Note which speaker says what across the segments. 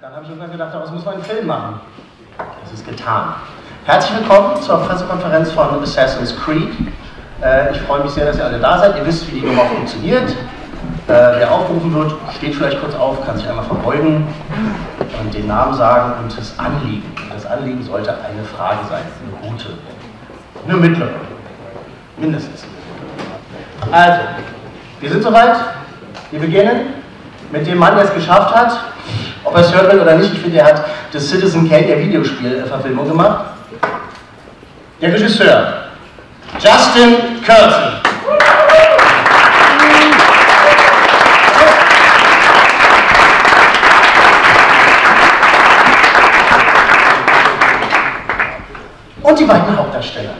Speaker 1: Dann habe ich irgendwann gedacht, daraus muss man einen Film machen. Das ist getan. Herzlich willkommen zur Pressekonferenz von Assassin's Creed. Ich freue mich sehr, dass ihr alle da seid. Ihr wisst, wie die Nummer funktioniert. Wer aufgerufen wird, steht vielleicht kurz auf, kann sich einmal verbeugen und den Namen sagen und das Anliegen. Das Anliegen sollte eine Frage sein, eine gute, eine mittlere, mindestens. Also, wir sind soweit. Wir beginnen mit dem Mann, der es geschafft hat. Ob er es hören will oder nicht, ich finde, er hat das Citizen Kane, der Videospielverfilmung gemacht. Der Regisseur, Justin Kurzel. Und die beiden Hauptdarsteller.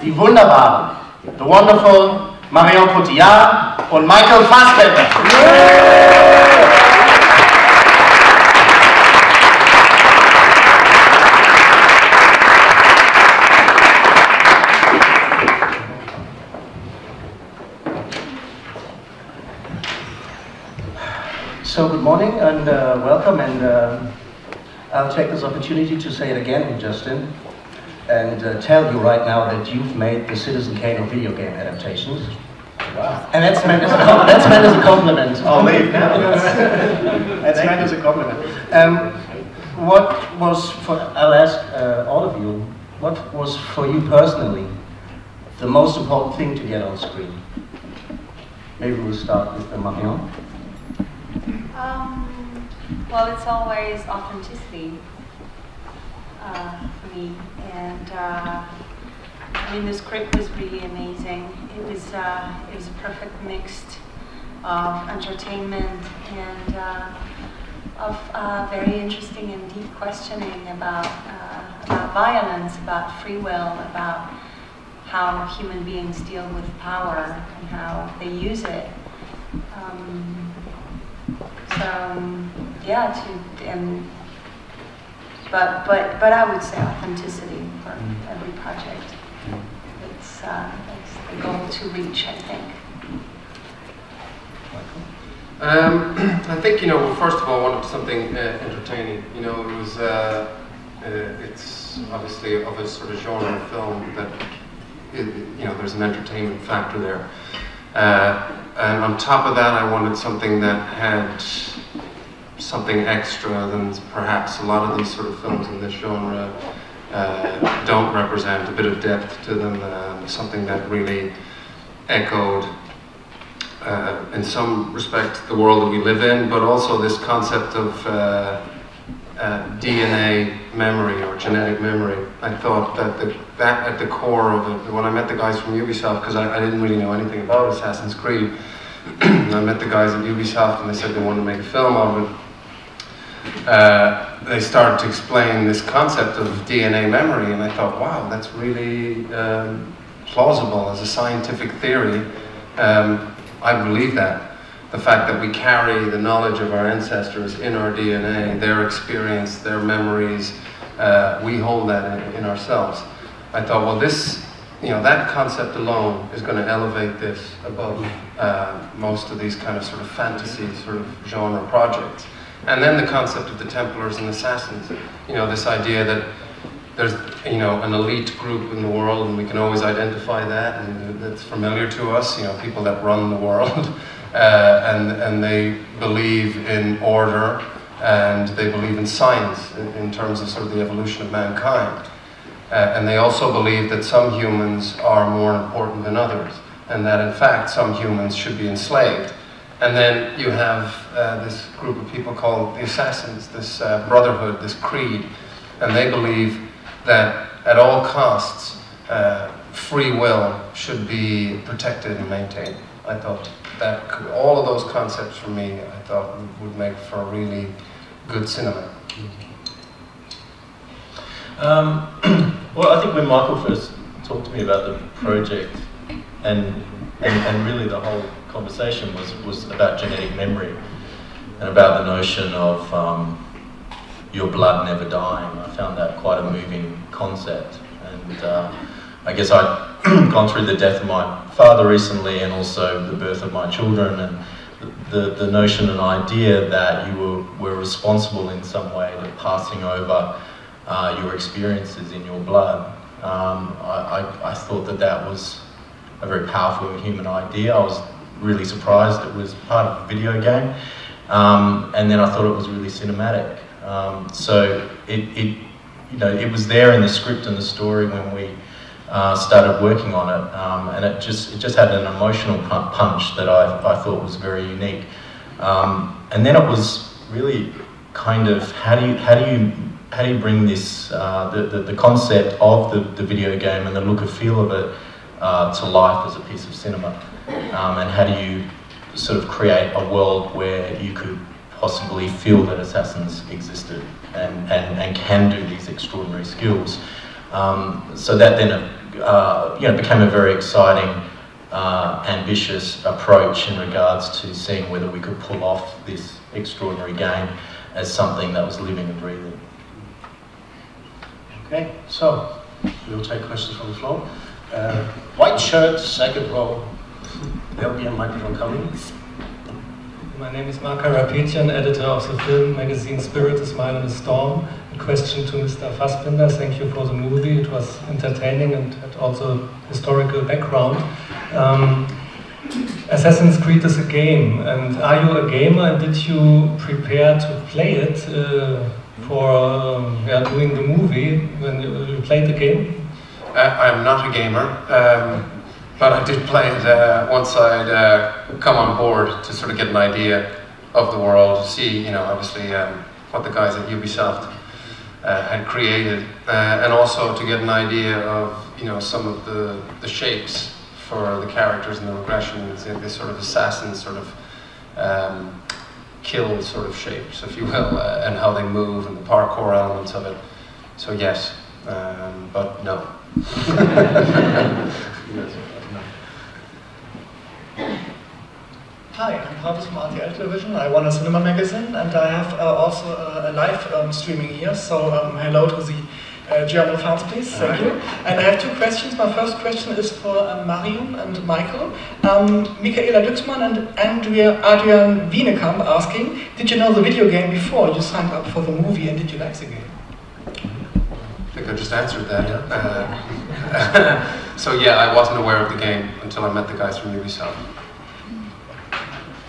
Speaker 1: Die wunderbaren, the wonderful Marion Cotillard und Michael Fassbender. So good morning and welcome, and I'll take this opportunity to say it again, Justin, and tell you right now that you've made the Citizen Kane of video game adaptations. Wow. And that's meant as a compliment.
Speaker 2: I'll leave now.
Speaker 1: That's meant as a compliment. I'll ask all of you, what was for you personally the most important thing to get on screen? Maybe we'll start with Marion.
Speaker 3: Well, it's always authenticity for me, and I mean, the script was really amazing. It was a perfect mix of entertainment and of very interesting and deep questioning about violence, about free will, about how human beings deal with power and how they use it. But I would say authenticity for every project. It's the goal to reach, I think.
Speaker 2: I think, first of all, I wanted something entertaining. It was, it's obviously of a sort of genre film that, there's an entertainment factor there. And on top of that, I wanted something that had something extra than perhaps a lot of these sort of films in this genre don't represent, a bit of depth to them, something that really echoed, in some respect, the world that we live in, but also this concept of DNA memory or genetic memory. I thought that at the core of it, when I met the guys from Ubisoft, because I didn't really know anything about Assassin's Creed, I met the guys at Ubisoft and they said they wanted to make a film of it. They started to explain this concept of DNA memory, and I thought, wow, that's really plausible as a scientific theory. I believe that. The fact that we carry the knowledge of our ancestors in our DNA, their experience, their memories, we hold that in ourselves. I thought, well, this, that concept alone is going to elevate this above most of these kind of sort of fantasy sort of genre projects. And then the concept of the Templars and Assassins, this idea that there's, an elite group in the world and we can always identify that, and that's familiar to us, people that run the world, and they believe in order and they believe in science in terms of sort of the evolution of mankind. And they also believe that some humans are more important than others, and that in fact some humans should be enslaved. And then you have this group of people called the Assassins, this brotherhood, this creed, and they believe that at all costs free will should be protected and maintained. I thought that all of those concepts for me, I thought would make for a really good cinema.
Speaker 4: Well, I think when Michael first talked to me about the project and really the whole conversation was about genetic memory and about the notion of your blood never dying. I found that quite a moving concept, and I guess I'd gone through the death of my father recently and also the birth of my children, and the notion and idea that you were responsible in some way to passing over your experiences in your blood. I thought that was a very powerful and human idea. I was really surprised it was part of a video game, and then I thought it was really cinematic. So it was there in the script and the story when we started working on it, and it just had an emotional punch that I thought was very unique. And then it was really kind of how do you bring this the concept of the video game and the look and feel of it to life as a piece of cinema, and how do you sort of create a world where you could possibly feel that assassins existed and can do these extraordinary skills. So that then became a very exciting, ambitious approach in regards to seeing whether we could pull off this extraordinary game as something that was living and breathing.
Speaker 1: Okay, so we'll take questions from the floor. White shirt, second row. There'll be a microphone coming.
Speaker 5: My name is Mark Karapetian, editor of the film magazine Spirit, A Smile in a Storm. A question to Mr. Fassbender. Thank you for the movie. It was entertaining and had also historical background. Assassin's Creed is a game, and are you a gamer, and did you prepare to play it for doing the movie when you played the game?
Speaker 2: I am not a gamer, but I did play it once I'd come on board to sort of get an idea of the world, see, obviously what the guys at Ubisoft had created, and also to get an idea of, some of the shapes for the characters and the regressions, this sort of assassin sort of kill sort of shapes, if you will, and how they move and the parkour elements of it. So yes, but no.
Speaker 6: Hi, I'm Pavel from RTL Television. I run a cinema magazine, and I have also a live streaming here. So hello to the German fans, please. Thank you. And I have two questions. My first question is for Marion and Michael. Michaela Lützmann and Adrian Wienekamp asking, did you know the video game before you signed up for the movie, and did you like the game?
Speaker 2: I think I just answered that. So yeah, I wasn't aware of the game until I met the guys from Ubisoft.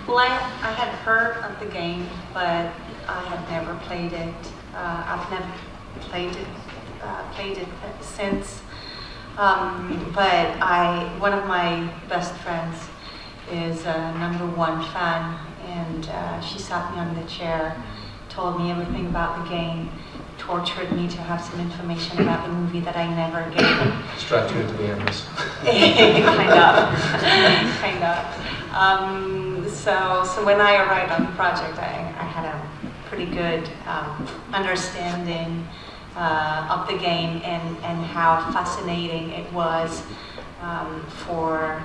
Speaker 3: Well, I had heard of the game, but I had never played it. I've never played it since. But one of my best friends is a #1 fan, and she sat me on the chair, told me everything about the game, tortured me to have some information about the movie that I never gave.
Speaker 2: Strapped you into the embers.
Speaker 3: kind of. So when I arrived on the project, I had a pretty good understanding of the game and how fascinating it was for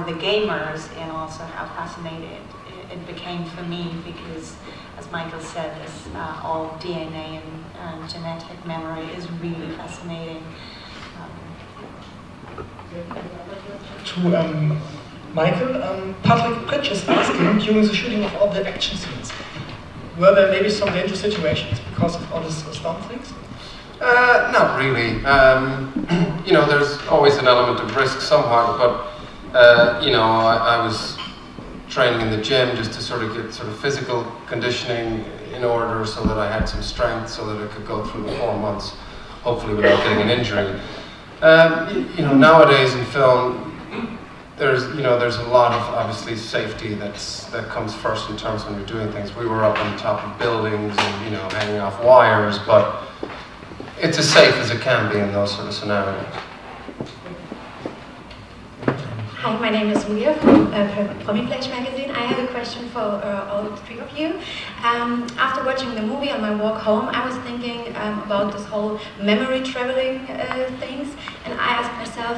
Speaker 3: the gamers, and also how fascinating it became for me, because, as Michael said, this all DNA and genetic memory is really fascinating.
Speaker 6: To Michael, Patrick Pritch is asking, during the shooting of all the action scenes, were there maybe some dangerous situations because of all these stunt things?
Speaker 2: Not really. There's always an element of risk somewhat, but I was training in the gym just to sort of get sort of physical conditioning in order, so that I had some strength, so that I could go through the 4 months, hopefully without getting an injury. Nowadays in film, there's a lot of obviously safety that comes first in terms when you're doing things. We were up on top of buildings and hanging off wires, but it's as safe as it can be in those sort of scenarios.
Speaker 7: Hi, my name is Julia from Promiplex magazine. I have a question for all three of you. After watching the movie on my walk home, I was thinking about this whole memory traveling things, and I asked myself,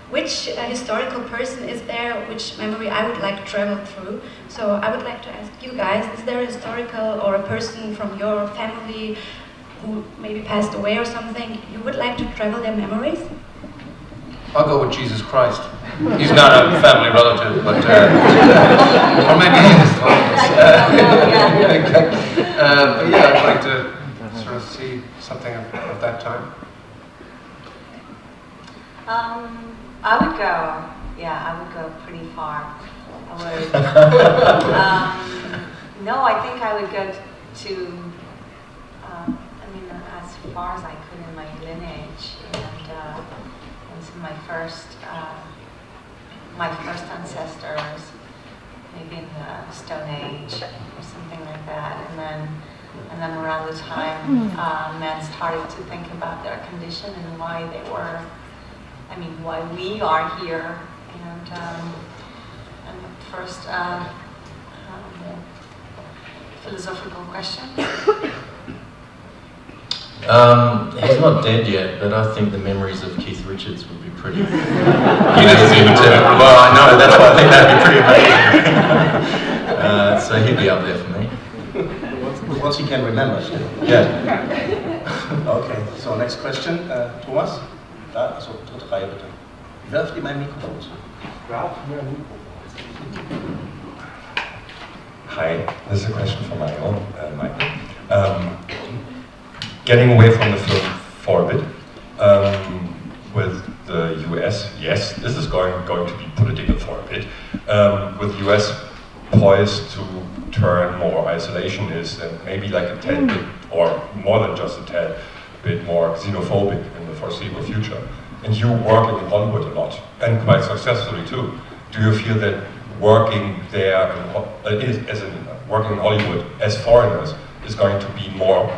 Speaker 7: which historical person is there, which memory I would like to travel through. So I would like to ask you guys, is there a historical or a person from your family who maybe passed away or something, you would like to travel their memories?
Speaker 2: I'll go with Jesus Christ. He's not a family relative, but or maybe he is. But yeah, I'd like to sort of see something of that time.
Speaker 3: I would go pretty far. I would. No, I think I would go to. I mean, as far as I could in my lineage, and so my first ancestors, maybe in the Stone Age or something like that, and then around the time men started to think about their condition and why they were, why we are here, and the first philosophical question.
Speaker 4: He's not dead yet, but I think the memories of Keith Richards would be pretty. He doesn't seem to. Well, I know, that's why I think that'd be pretty amazing. So he'd be up there for me.
Speaker 1: Once he can remember still.
Speaker 4: Yeah.
Speaker 1: Okay, so next question. Thomas? Da, also dritte Reihe bitte. Werft ihm ein Mikrofon zu.
Speaker 8: Hi, this is a question for Marion, Michael. Getting away from the film for a bit, with the US, yes, this is going to be political for a bit, with US poised to turn more isolationist and maybe like a tad bit, or more than just a tad bit more xenophobic in the foreseeable future. And you working in Hollywood a lot, and quite successfully too. Do you feel that working there, working in Hollywood as foreigners is going to be more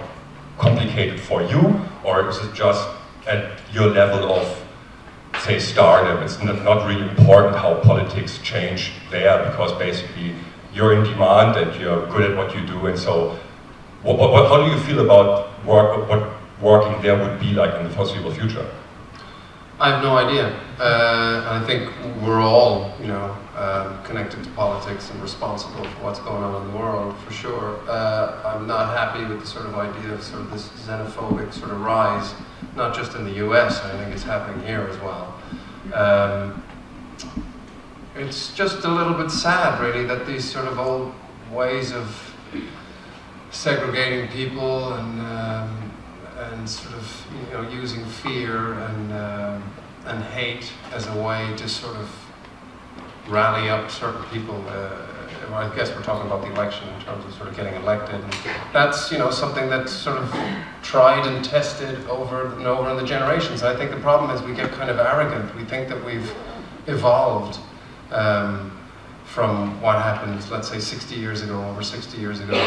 Speaker 8: complicated for you, or is it just at your level of, say, stardom? It's not really important how politics change there, because basically you're in demand and you're good at what you do, and so how do you feel about what working there would be like in the foreseeable future?
Speaker 2: I have no idea. I think we're all, connected to politics and responsible for what's going on in the world, for sure. I'm not happy with the sort of idea of sort of this xenophobic sort of rise, not just in the US, I think it's happening here as well. It's just a little bit sad, really, that these sort of old ways of segregating people and sort of, using fear and hate as a way to sort of rally up certain people. I guess we're talking about the election in terms of sort of getting elected. And that's, something that's sort of tried and tested over and over in the generations. And I think the problem is we get kind of arrogant. We think that we've evolved from what happened, let's say, 60 years ago, over 60 years ago.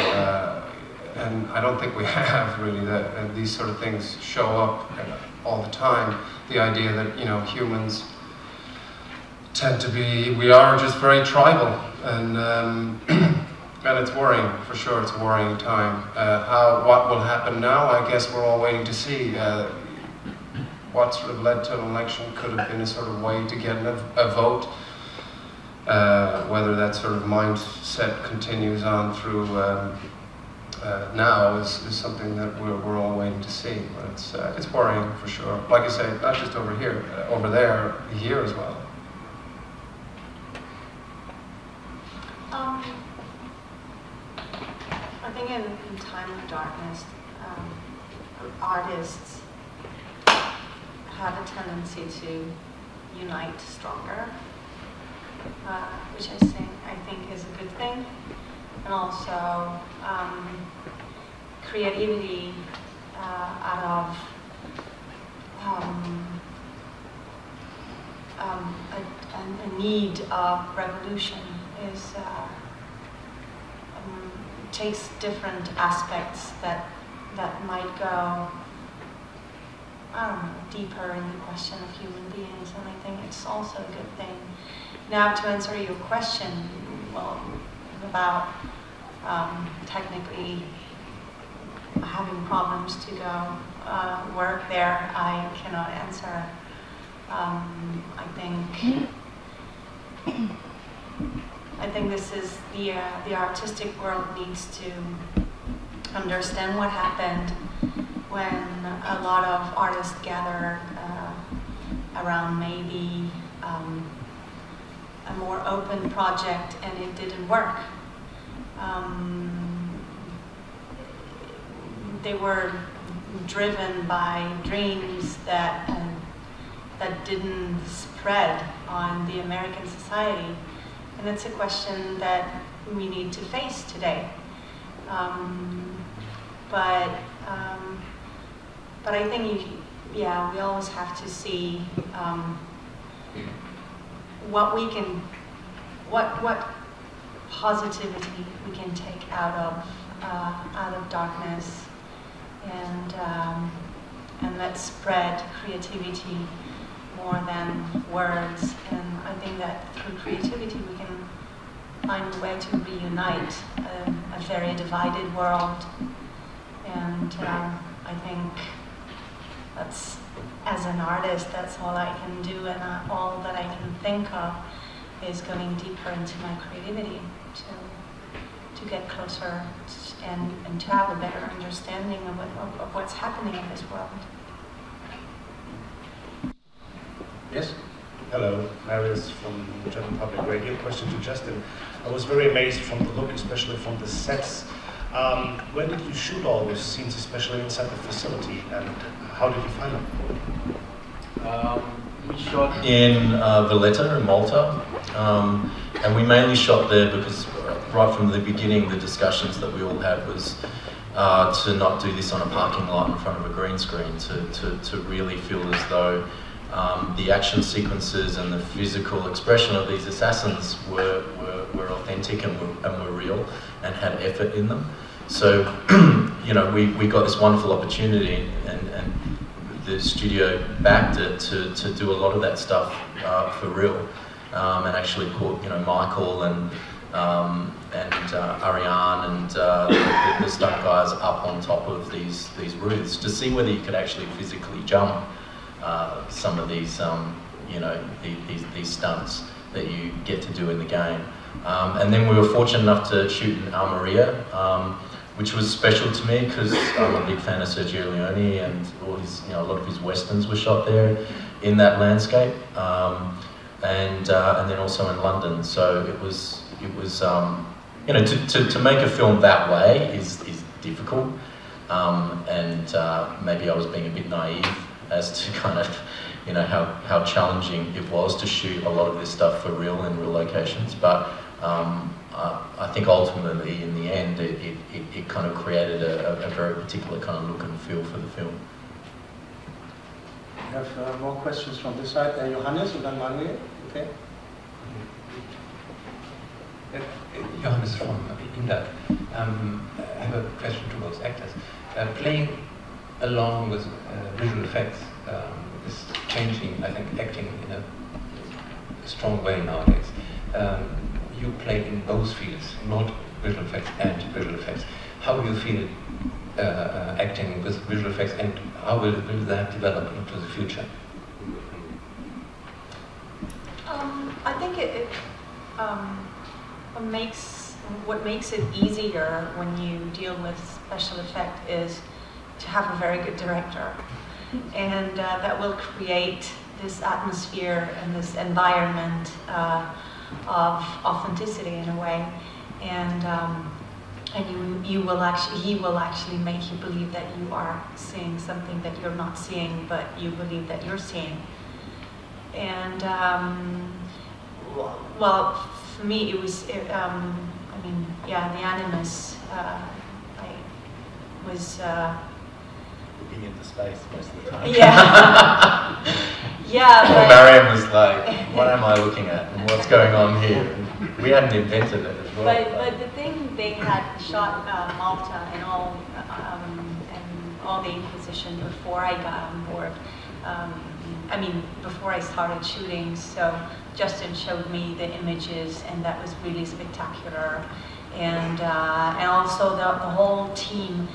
Speaker 2: And I don't think we have, really, that these sort of things show up all the time. The idea that, humans tend to be, we are just very tribal, and it's worrying, for sure. It's a worrying time. What will happen now, I guess we're all waiting to see. What sort of led to an election could have been a sort of way to get a vote. Whether that sort of mindset continues on through now is something that we're all waiting to see. But it's worrying, for sure. Like I say, not just over here, over there, here as well.
Speaker 3: I think in time of darkness, artists have a tendency to unite stronger, which I think is a good thing, and also creativity out of a need of revolution is takes different aspects that might go, deeper in the question of human beings, and I think it's also a good thing. Now, to answer your question, well, about technically having problems to go work there, I cannot answer. I think this is the artistic world needs to understand what happened when a lot of artists gathered around maybe more open project, and it didn't work. They were driven by dreams that didn't spread on the American society, and it's a question that we need to face today. But I think, we always have to see what positivity we can take out of darkness, and let's spread creativity more than words. And I think that through creativity we can find a way to reunite a very divided world. And I think that's, as an artist, that's all I can do, and all that I can think of is going deeper into my creativity to get closer and to have a better understanding of what's happening in this world.
Speaker 1: Yes?
Speaker 9: Hello, Marion from German Public Radio. Question to Justin. I was very amazed from the look, especially from the sets. Where did you shoot all these scenes, especially inside the facility, and how did you find them?
Speaker 4: We shot in Valletta in Malta, and we mainly shot there because right from the beginning the discussions that we all had was to not do this on a parking lot in front of a green screen, to really feel as though the action sequences and the physical expression of these assassins were authentic and were real and had effort in them. So, we got this wonderful opportunity, and the studio backed it to do a lot of that stuff for real, and actually put Michael and Ariane and the stunt guys up on top of these roofs to see whether you could actually physically jump some of these these stunts that you get to do in the game. And then we were fortunate enough to shoot in Almeria, which was special to me because I'm a big fan of Sergio Leone, and all his, a lot of his westerns were shot there in that landscape, and then also in London. So it was to make a film that way is difficult, and maybe I was being a bit naive as to kind of how challenging it was to shoot a lot of this stuff for real in real locations, but. I think ultimately, in the end, it kind of created a very particular kind of look and feel for the film.
Speaker 1: We have more questions from this side. Johannes and then Manuel. Okay.
Speaker 10: Johannes from Inda. I have a question to both actors. Playing along with visual effects is changing, I think, acting in a strong way nowadays. You play in both fields, not visual effects and visual effects. How do you feel acting with visual effects, and how will that develop into the future?
Speaker 3: I think what makes it easier when you deal with special effect is to have a very good director, and that will create this atmosphere and this environment of authenticity in a way, and he will actually make you believe that you are seeing something that you're not seeing, but you believe that you're seeing. And well, for me it was the Animus. I was
Speaker 4: being in the space most of the time.
Speaker 3: Yeah. Yeah, but
Speaker 4: Marion was like, what am I looking at and what's going on here? And we hadn't invented it as well.
Speaker 3: But the thing, they had shot Malta and all the Inquisition before I got on board. Before I started shooting. So Justin showed me the images, and that was really spectacular. And also the whole team.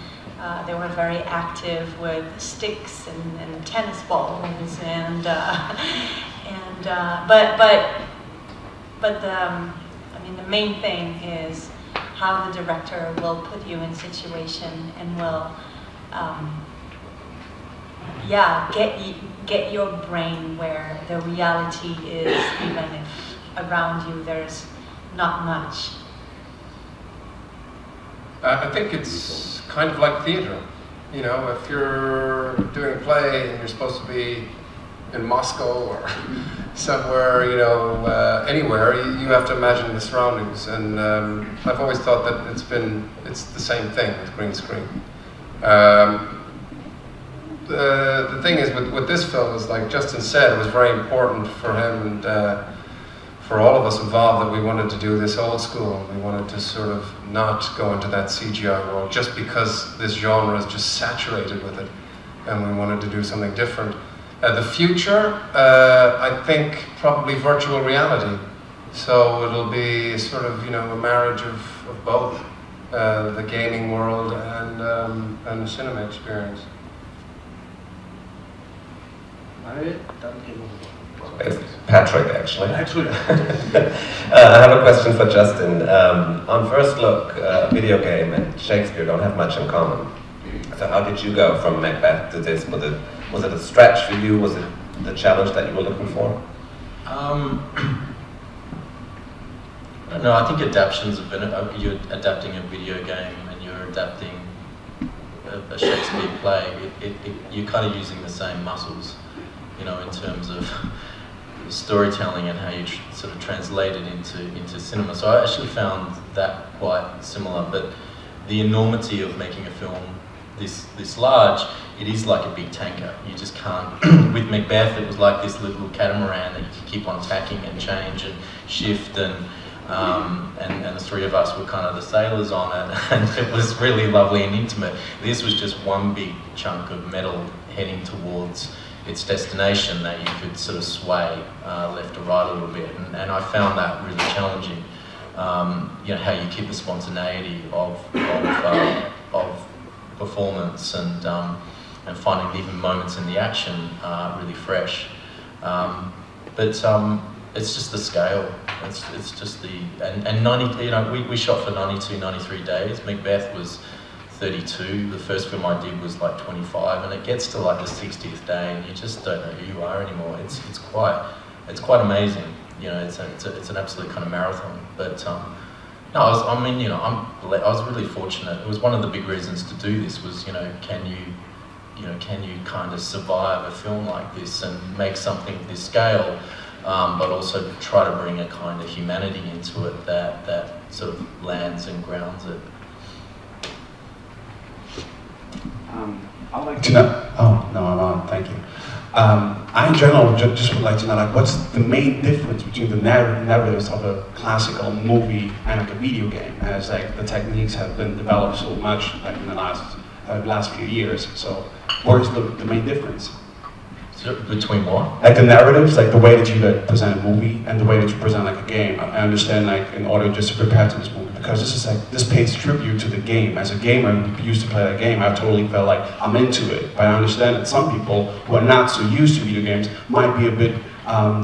Speaker 3: They were very active with sticks and tennis balls, the main thing is how the director will put you in situation and will get your brain where the reality is, even if around you there's not much?
Speaker 2: I think it's kind of like theatre. You know, if you're doing a play and you're supposed to be in Moscow or somewhere, you know, anywhere, you have to imagine the surroundings. And I've always thought that it's the same thing with green screen. The thing is with this film is, like Justin said, it was very important for him and for all of us involved that we wanted to do this old school. We wanted to sort of not go into that CGI world just because this genre is just saturated with it, and we wanted to do something different. The future, I think probably virtual reality. So it'll be sort of, you know, a marriage of both the gaming world and the cinema experience.
Speaker 11: It's Patrick, actually.
Speaker 1: Actually.
Speaker 11: I have a question for Justin. On first look, video game and Shakespeare don't have much in common. So how did you go from Macbeth to this? Was it a stretch for you? Was it the challenge that you were looking for?
Speaker 4: No, I think adaptations have been, you're adapting a video game and you're adapting a Shakespeare play. You're kind of using the same muscles, you know, in terms of storytelling and how you sort of translate it into cinema. So I actually found that quite similar, but the enormity of making a film this large, it is like a big tanker. You just can't. With Macbeth, it was like this little catamaran that you could keep on tacking and change and shift, and the three of us were kind of the sailors on it, and it was really lovely and intimate. This was just one big chunk of metal heading towards its destination that you could sort of sway left or right a little bit, and I found that really challenging. You know, how you keep the spontaneity of performance and finding even moments in the action really fresh. But it's just the scale. It's just the and 90. You know, we shot for 92, 93 days. Macbeth was 32. The first film I did was like 25, and it gets to like the 60th day, and you just don't know who you are anymore. It's quite amazing. You know, it's an absolute kind of marathon. But no, I mean, you know, I was really fortunate. It was one of the big reasons to do this was, you know, can you kind of survive a film like this and make something of this scale, but also try to bring a kind of humanity into it that sort of lands and grounds it.
Speaker 12: I'd like to know. Oh no, I'm on. Thank you. I in general just would like to know, like, what's the main difference between the narratives of a classical movie and like a video game, as like the techniques have been developed so much like in the last few years. So, where's the main difference?
Speaker 4: So between what?
Speaker 12: Like the narratives, like the way that you like present a movie and the way that you present like a game. I understand, like, in order just to prepare to this movie, because this pays tribute to the game. As a gamer who used to play that game, I totally felt like I'm into it. But I understand that some people who are not so used to video games might be a bit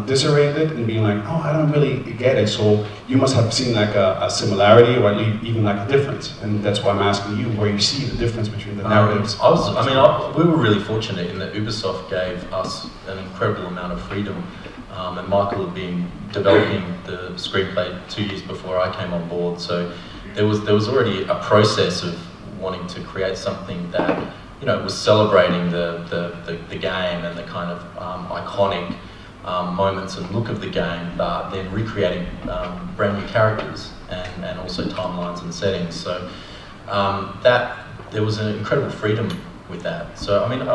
Speaker 12: disoriented and being like, oh, I don't really get it. So you must have seen like a similarity or even like a difference. And that's why I'm asking you where you see the difference between the narratives.
Speaker 4: We were really fortunate in that Ubisoft gave us an incredible amount of freedom. And Michael had been developing the screenplay 2 years before I came on board, so there was already a process of wanting to create something that, you know, was celebrating the game and the kind of iconic moments and look of the game, but then recreating brand new characters and also timelines and settings. So that there was an incredible freedom with that. So I mean,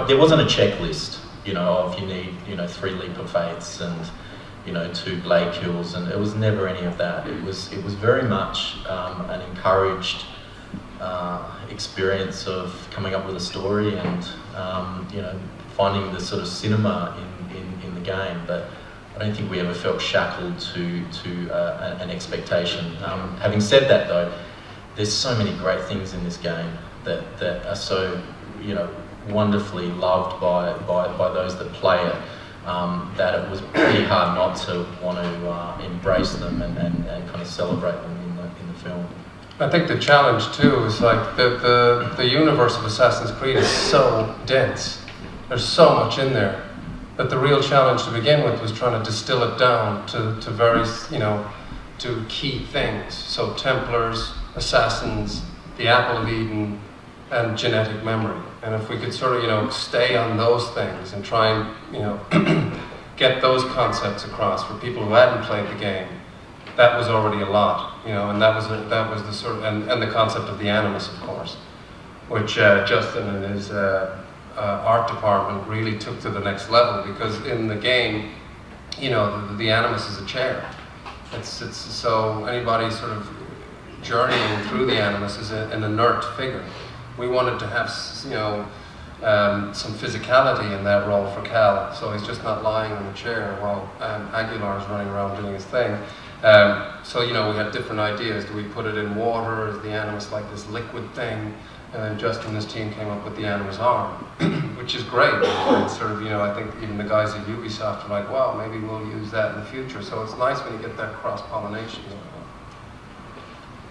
Speaker 4: there wasn't a checklist, you know, of you need, you know, 3 leap of faiths and, you know, 2 blade kills, and it was never any of that. It was very much an encouraged experience of coming up with a story and you know, finding the sort of cinema in the game. But I don't think we ever felt shackled to an expectation. Having said that, though, there's so many great things in this game that are so, you know, wonderfully loved by those that play it, that it was pretty hard not to want to embrace them and kind of celebrate them in the film.
Speaker 2: I think the challenge too is like the universe of Assassin's Creed is so dense. There's so much in there But the real challenge to begin with was trying to distill it down to very, to key things. So Templars, assassins, the Apple of Eden, and genetic memory. And if we could sort of, stay on those things and try and, get those concepts across for people who hadn't played the game, that was already a lot, and that was the sort of, and the concept of the animus, of course, which Justin and his art department really took to the next level, because in the game, the animus is a chair. It's so anybody sort of journeying through the animus is an inert figure. We wanted to have, some physicality in that role for Cal, so he's just not lying in a chair while Aguilar is running around doing his thing. So, we had different ideas. Do we put it in water? Is the animus like this liquid thing? And then Justin and his team came up with the animus arm, which is great. It's sort of, I think even the guys at Ubisoft are like, wow, maybe we'll use that in the future. So it's nice when you get that cross-pollination.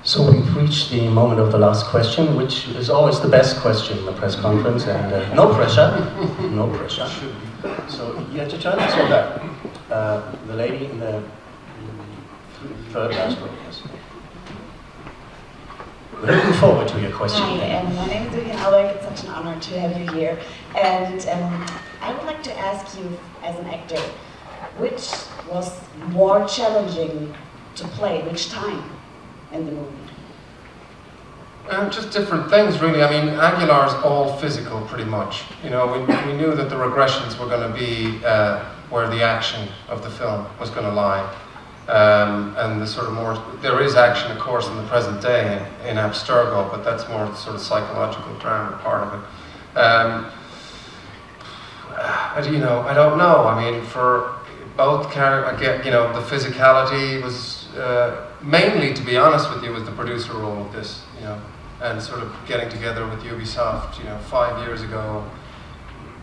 Speaker 1: So we've reached the moment of the last question, which is always the best question in the press conference, and no pressure, no pressure. So you have to turn it so that the lady in the third last row. Yes. We're looking forward to your question.
Speaker 13: Hi, my name is Vivian Alberg. It's such an honor to have you here. And I would like to ask you, as an actor, which was more challenging to play, which time in the movie?
Speaker 2: Just different things, really. I mean, Aguilar's all physical, pretty much. We knew that the regressions were going to be where the action of the film was going to lie. And the sort of more, there is action, of course, in the present day in Abstergo, but that's more sort of psychological drama part of it. I don't know. I mean, for both characters, the physicality was mainly, to be honest with you, was the producer role of this, and sort of getting together with Ubisoft, 5 years ago,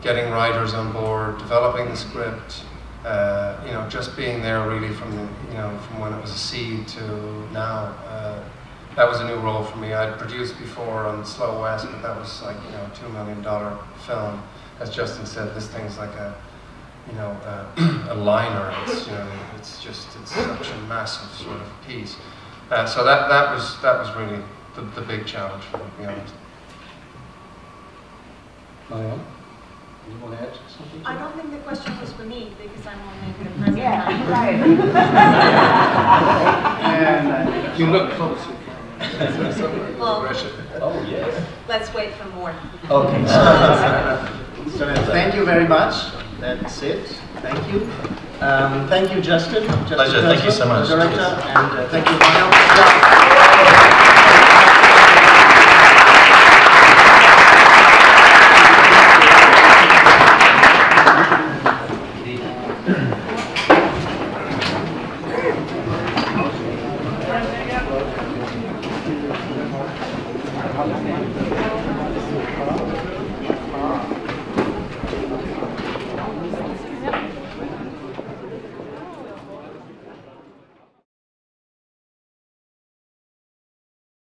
Speaker 2: getting writers on board, developing the script. Just being there really from when it was a seed to now. That was a new role for me. I'd produced before on Slow West, but that was like a $2 million film. As Justin said, this thing's like a liner. It's such a massive sort of piece. So that was really the big challenge for me, to be honest.
Speaker 1: Marion? You want to add something?
Speaker 3: I don't think the question was for me because I'm only the president.
Speaker 13: Yeah, right.
Speaker 1: And you look closer.
Speaker 3: Well,
Speaker 1: oh, yes.
Speaker 3: Let's wait for more.
Speaker 1: Okay. So thank you very much. That's it. Thank you. Thank you, Justin.
Speaker 4: Pleasure. Thank you so much.
Speaker 1: Director, and thank you, Marion.
Speaker 13: Thank you.